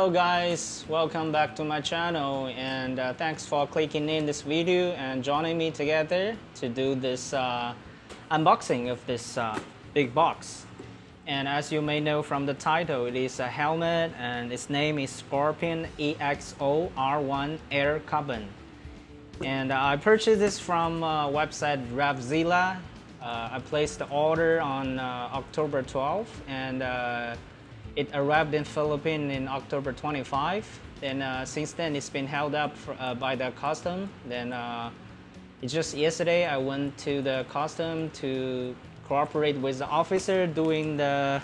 Hello guys, welcome back to my channel, and thanks for clicking in this video and joining me together to do this unboxing of this big box. And as you may know from the title, it is a helmet and its name is Scorpion EXO R1 Air Carbon. And I purchased this from website Revzilla. I placed the order on October 12th, and it arrived in Philippines in October 25. Then since then it's been held up by the custom. Then it's just yesterday I went to the custom to cooperate with the officer doing the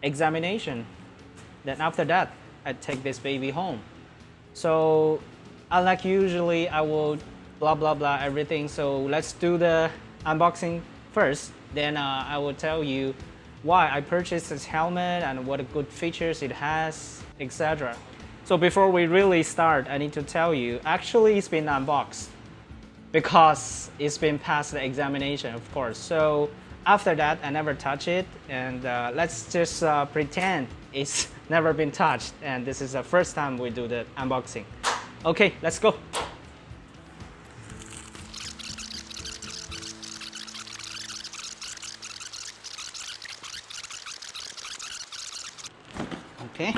examination. Then after that I take this baby home. So unlike usually, I will blah blah blah everything. So let's do the unboxing first. Then I will tell you why I purchased this helmet and what good features it has, etc. So before we really start, I need to tell you, actually it's been unboxed because it's been past the examination, of course. So after that, I never touch it, and let's just pretend it's never been touched, and this is the first time we do the unboxing. Okay, let's go. Okay.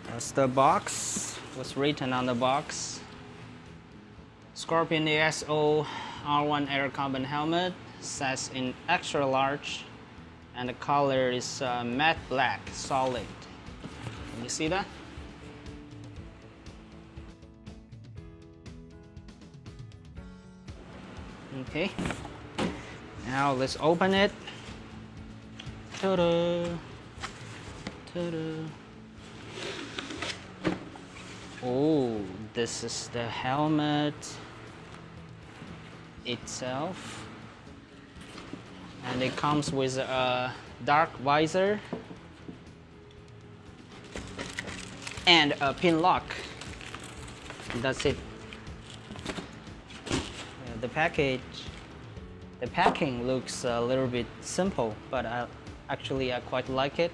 That's the box. What's written on the box? Scorpion EXO R1 Air Carbon helmet, size in extra large, and the color is matte black, solid. Can you see that? Okay. Now let's open it. Ta-da! Ta-da! Oh, this is the helmet itself, and it comes with a dark visor and a pin lock. That's it. The packing looks a little bit simple, but I quite like it.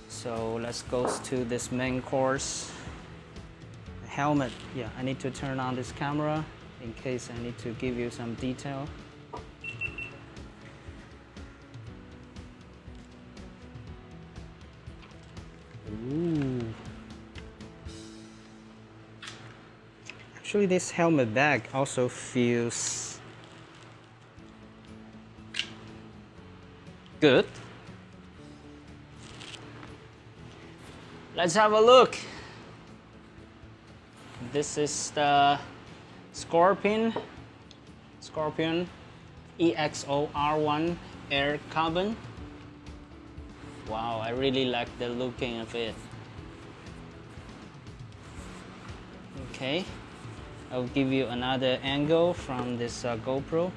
So let's go to this main course. The helmet. Yeah, I need to turn on this camera in case I need to give you some detail. Ooh. Actually, this helmet bag also feels good. Let's have a look. This is the Scorpion EXO R1 Air Carbon. Wow, I really like the looking of it. Okay, I'll give you another angle from this GoPro.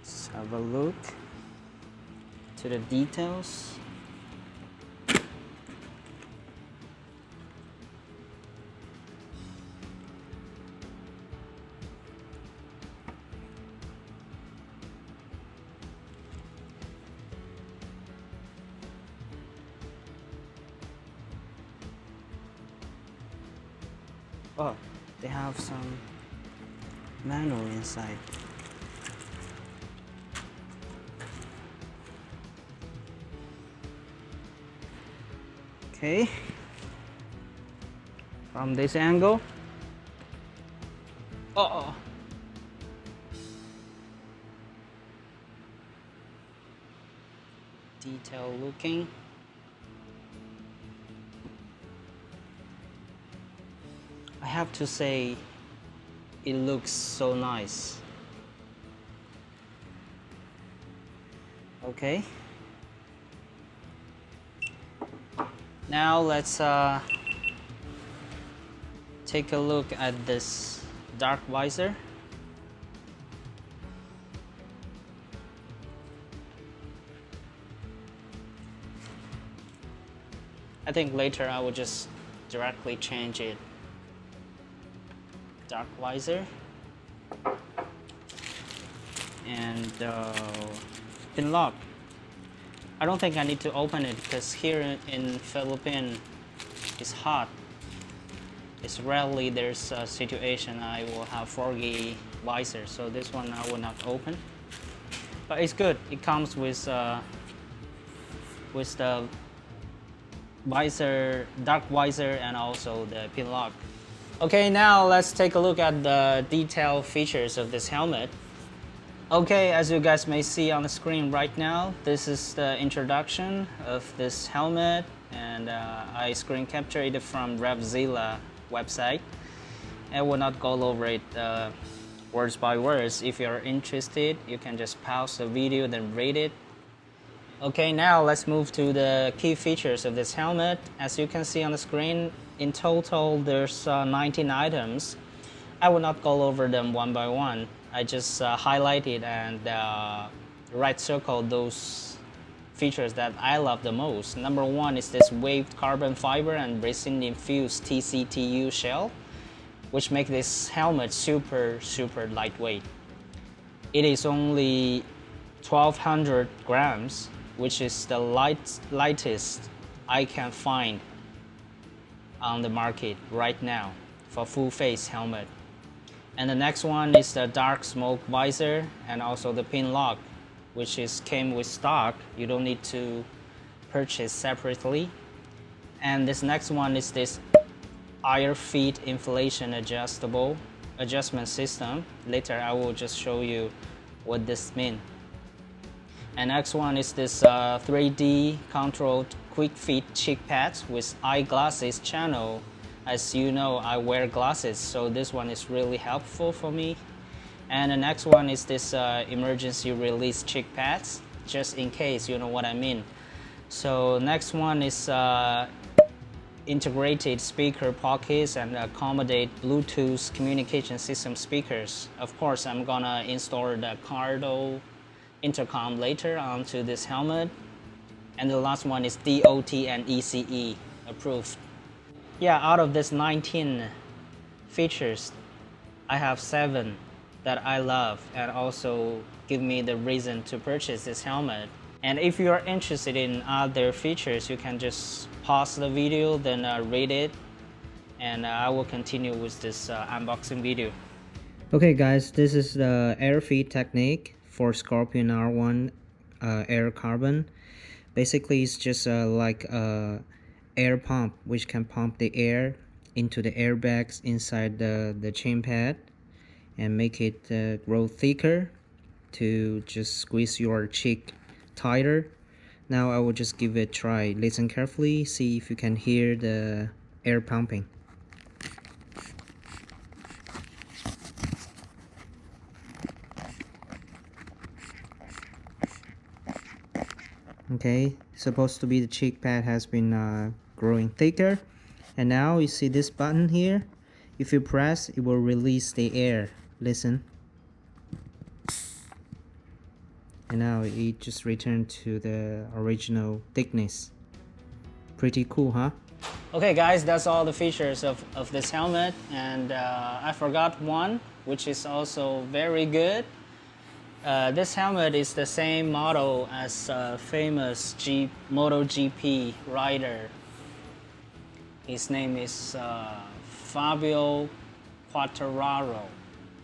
Let's have a look to the details. Oh, they have some manual inside. Okay, from this angle. Uh-oh. Detail looking. I have to say, it looks so nice. Okay. Now let's take a look at this dark visor. I think later I will just directly change it dark visor, and pin lock. I don't think I need to open it because here in Philippines it's hot. It's rarely there's a situation I will have foggy visor, so this one I will not open. But it's good. It comes with the visor, dark visor, and also the pin lock. Okay, now let's take a look at the detailed features of this helmet. Okay, as you guys may see on the screen right now, this is the introduction of this helmet, and I screen captured it from Revzilla website. I will not go over it words by words. If you're interested, you can just pause the video then read it. Okay, now let's move to the key features of this helmet. As you can see on the screen, in total there's 19 items. I will not go over them one by one. I just highlighted and right circle those features that I love the most. Number one is this waved carbon fiber and resin infused TCTU shell, which make this helmet super lightweight. It is only 1200 grams, which is the lightest I can find on the market right now for full face helmet. And the next one is the dark smoke visor and also the pin lock, which came with stock. You don't need to purchase separately. And this next one is this AirFit inflation adjustment system. Later I will just show you what this means. And next one is this 3D controlled quick fit cheek pads with eyeglasses channel. As you know, I wear glasses, so this one is really helpful for me. And the next one is this emergency release cheek pads, just in case, you know what I mean. So next one is integrated speaker pockets and accommodate Bluetooth communication system speakers. Of course, I'm gonna install the Cardo intercom later onto this helmet. And the last one is DOT and ECE approved. Yeah, out of this 19 features, I have 7 that I love and also give me the reason to purchase this helmet. And if you are interested in other features, you can just pause the video, then read it, and I will continue with this unboxing video. Okay guys, this is the AirFit technique for Scorpion R1 Air Carbon. Basically, it's just like a air pump which can pump the air into the airbags inside the chin pad and make it grow thicker to just squeeze your cheek tighter. Now I will just give it a try. Listen carefully, see if you can hear the air pumping. Okay, supposed to be the cheek pad has been growing thicker, and now you see this button here. If you press, it will release the air. Listen, and now it just returned to the original thickness. Pretty cool, huh? Okay guys, that's all the features of this helmet, and I forgot one which is also very good. This helmet is the same model as famous MotoGP rider. His name is Fabio Quartararo,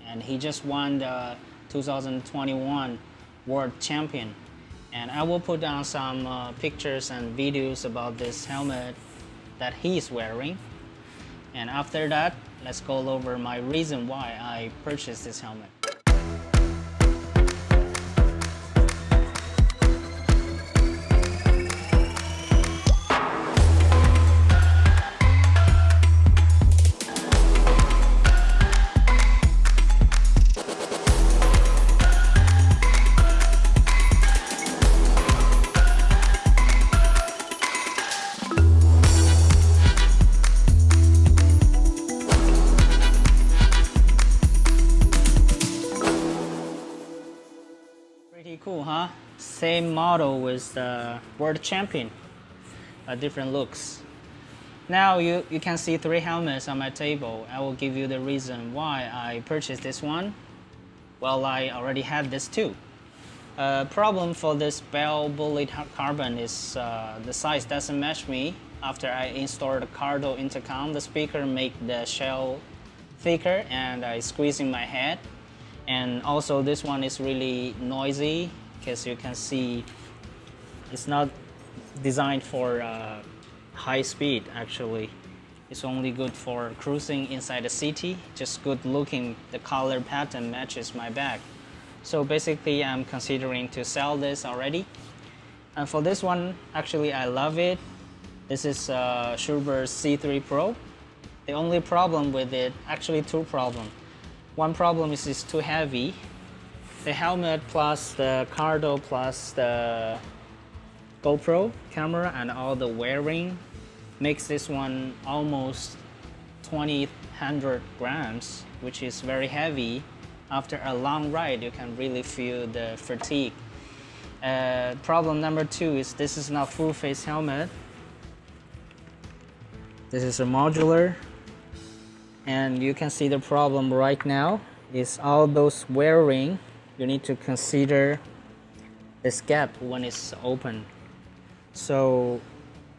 and he just won the 2021 World Champion. And I will put down some pictures and videos about this helmet that he's wearing. And after that, let's go over my reason why I purchased this helmet. Pretty cool, huh? Same model with the World Champion, different looks. Now you can see 3 helmets on my table. I will give you the reason why I purchased this one. Well, I already had this too. Problem for this Bell Bullet Carbon is the size doesn't match me. After I installed the Cardo intercom, the speaker make the shell thicker and I squeezing my head. And also this one is really noisy because you can see it's not designed for high speed actually. It's only good for cruising inside the city, just good looking. The color pattern matches my bag. So basically I'm considering to sell this already. And for this one, actually I love it. This is Schuber's C3 Pro. The only problem with it, actually 2 problems. One problem is it's too heavy. The helmet plus the Cardo plus the GoPro camera and all the wearing makes this one almost 2,000 grams, which is very heavy. After a long ride, you can really feel the fatigue. Problem number 2 is this is not full face helmet. This is a modular, and you can see the problem right now is all those wearing. You need to consider this gap when it's open. So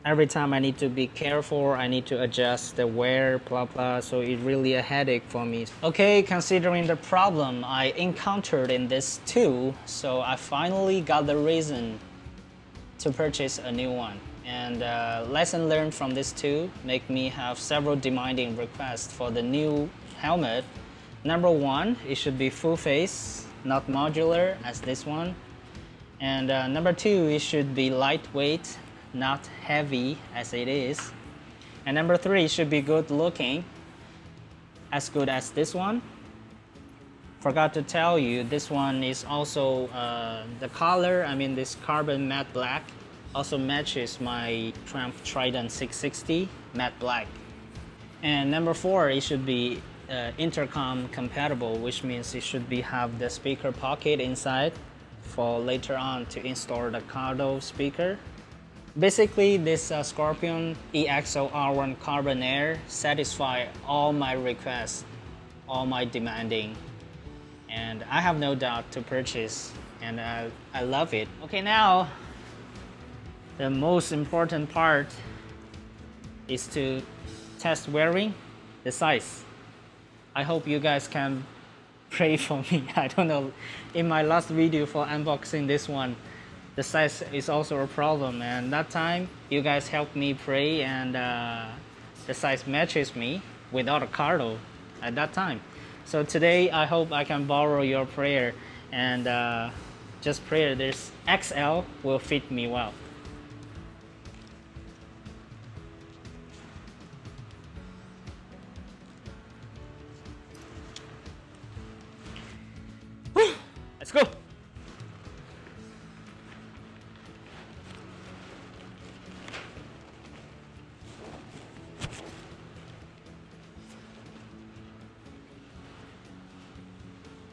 every time I need to be careful, I need to adjust the wear, blah blah, so it's really a headache for me. Okay, considering the problem I encountered in this too, so I finally got the reason to purchase a new one. And lesson learned from this too make me have several demanding requests for the new helmet. Number 1, it should be full face, not modular as this one. And number 2, it should be lightweight, not heavy as it is. And number 3, it should be good looking, as good as this one. Forgot to tell you, this one is also the color, I mean this carbon matte black, also matches my Triumph Trident 660 matte black. And number 4, it should be intercom compatible, which means it should be have the speaker pocket inside for later on to install the Cardo speaker. Basically, this Scorpion EXO R1 Carbon Air satisfy all my requests, all my demanding, and I have no doubt to purchase, and I love it. Okay, now the most important part is to test wearing the size. I hope you guys can pray for me. I don't know, in my last video for unboxing this one, the size is also a problem, and that time you guys helped me pray, and the size matches me without a Cardo at that time. So today I hope I can borrow your prayer, and just pray this XL will fit me well. Let's go!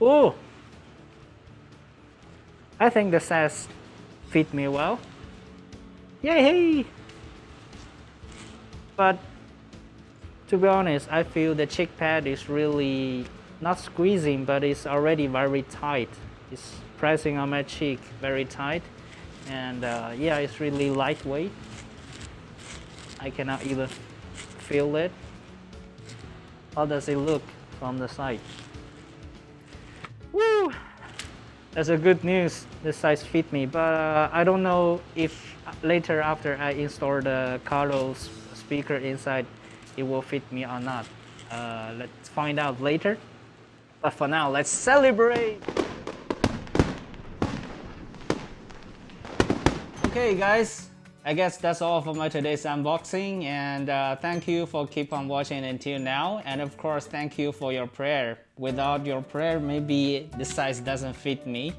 Oh, I think the size fit me well. Yay! But to be honest, I feel the cheek pad is really not squeezing, but it's already very tight. It's pressing on my cheek very tight, and yeah, it's really lightweight. I cannot even feel it. How does it look from the side? Woo! That's a good news. The size fit me, but I don't know if later after I install the Cardo's speaker inside, it will fit me or not. Let's find out later. But for now, let's celebrate! Okay guys, I guess that's all for my today's unboxing, and thank you for keep on watching until now, and of course thank you for your prayer. Without your prayer, maybe the size doesn't fit me,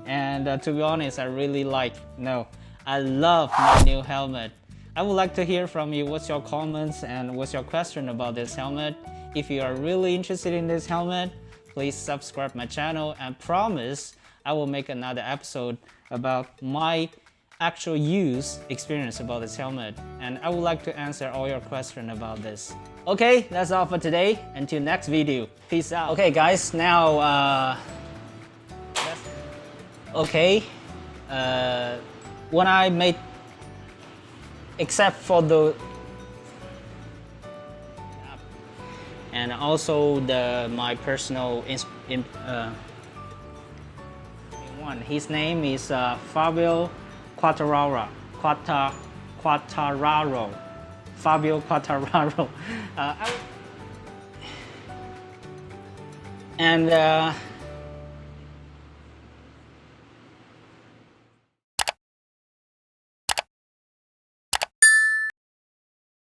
and to be honest, I really I love my new helmet. I would like to hear from you. What's your comments and what's your question about this helmet? If you are really interested in this helmet, please subscribe my channel, and promise I will make another episode about my actual use experience about this helmet, and I would like to answer all your questions about this. Okay, that's all for today. Until next video, peace out. Okay guys, now when I made, except for the and also my personal one. His name is Fabio Quartararo. Fabio Quartararo. And